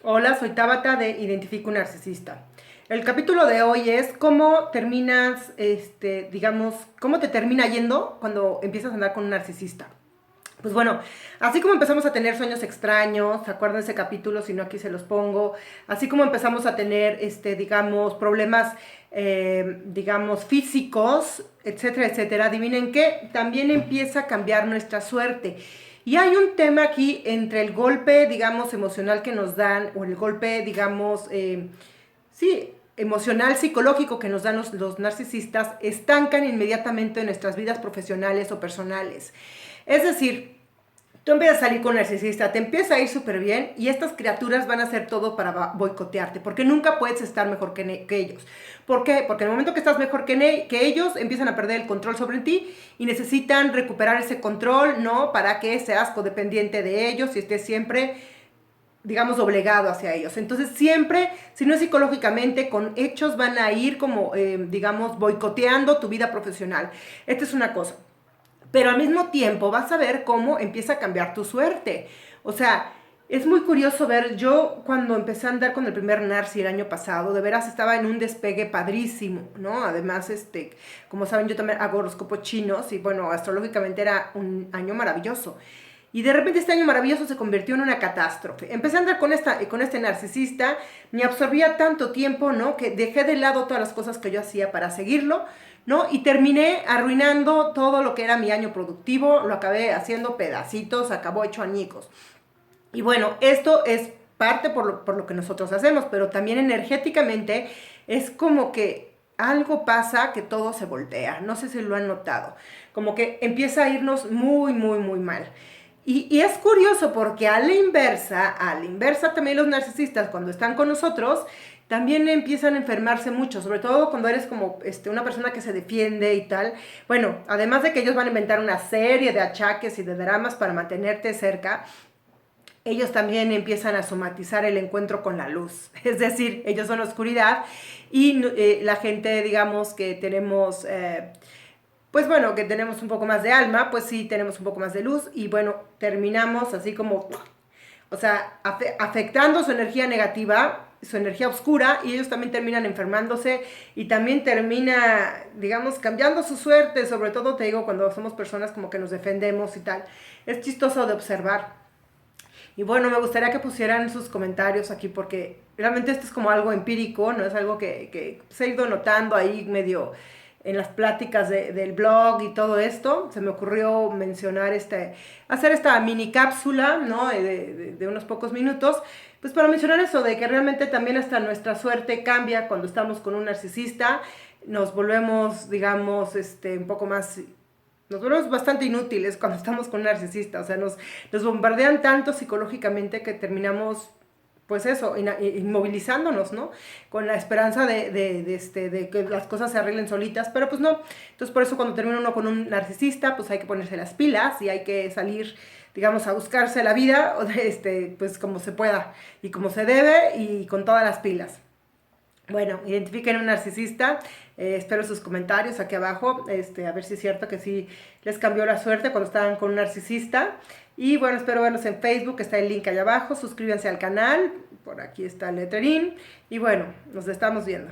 Hola, soy Tabata de Identifico un Narcisista. El capítulo de hoy es cómo terminas, digamos, cómo te termina yendo cuando empiezas a andar con un narcisista. Pues bueno, así como empezamos a tener sueños extraños, ¿se acuerdan de ese capítulo? Si no, aquí se los pongo. Así como empezamos a tener, digamos, problemas, digamos, físicos, etcétera, etcétera. Adivinen qué, también empieza a cambiar nuestra suerte. Y hay un tema aquí entre el golpe, digamos, emocional que nos dan, o el golpe, digamos, sí, emocional, psicológico que nos dan los narcisistas, estancan inmediatamente en nuestras vidas profesionales o personales. Es decir, tú empiezas a salir con un narcisista, te empieza a ir súper bien y estas criaturas van a hacer todo para boicotearte, porque nunca puedes estar mejor que ellos. ¿Por qué? Porque en el momento que estás mejor que ellos, empiezan a perder el control sobre ti y necesitan recuperar ese control, ¿no? Para que seas codependiente de ellos y estés siempre, digamos, doblegado hacia ellos. Entonces siempre, si no es psicológicamente, con hechos van a ir como, digamos, boicoteando tu vida profesional. Esta es una cosa. Pero al mismo tiempo vas a ver cómo empieza a cambiar tu suerte. O sea, es muy curioso ver, yo cuando empecé a andar con el primer Narci el año pasado, de veras estaba en un despegue padrísimo, ¿no? Además, como saben, yo también hago horóscopos chinos y bueno, astrológicamente era un año maravilloso. Y de repente este año maravilloso se convirtió en una catástrofe. Empecé a andar con este narcisista, me absorbía tanto tiempo, ¿no? Que dejé de lado todas las cosas que yo hacía para seguirlo, ¿no? Y terminé arruinando todo lo que era mi año productivo, lo acabé haciendo pedacitos, acabó hecho añicos. Y bueno, esto es parte por lo que nosotros hacemos, pero también energéticamente es como que algo pasa que todo se voltea, no sé si lo han notado, como que empieza a irnos muy, muy, muy mal. Y es curioso porque a la inversa también los narcisistas cuando están con nosotros también empiezan a enfermarse mucho, sobre todo cuando eres como una persona que se defiende y tal. Bueno, además de que ellos van a inventar una serie de achaques y de dramas para mantenerte cerca, ellos también empiezan a somatizar el encuentro con la luz. Es decir, ellos son la oscuridad y la gente, digamos, que tenemos... pues bueno, que tenemos un poco más de alma, pues sí tenemos un poco más de luz y bueno, terminamos así como, o sea, afectando su energía negativa, su energía oscura y ellos también terminan enfermándose y también termina, digamos, cambiando su suerte, sobre todo te digo cuando somos personas como que nos defendemos y tal. Es chistoso de observar. Y bueno, me gustaría que pusieran sus comentarios aquí porque realmente esto es como algo empírico, no es algo que se ha ido notando ahí medio en las pláticas del blog y todo esto. Se me ocurrió mencionar hacer esta mini cápsula, ¿no? De unos pocos minutos, pues para mencionar eso, de que realmente también hasta nuestra suerte cambia cuando estamos con un narcisista, nos volvemos, digamos, un poco más nos volvemos bastante inútiles cuando estamos con un narcisista, o sea, nos bombardean tanto psicológicamente que terminamos, pues eso, inmovilizándonos, ¿no? Con la esperanza de que las cosas se arreglen solitas, pero pues no. Entonces, por eso cuando termina uno con un narcisista, pues hay que ponerse las pilas y hay que salir, digamos, a buscarse la vida, pues como se pueda y como se debe y con todas las pilas. Bueno, identifiquen un narcisista, espero sus comentarios aquí abajo, a ver si es cierto que sí les cambió la suerte cuando estaban con un narcisista. Y bueno, espero verlos en Facebook, está el link allá abajo, suscríbanse al canal, por aquí está el letrerín. Y bueno, nos estamos viendo.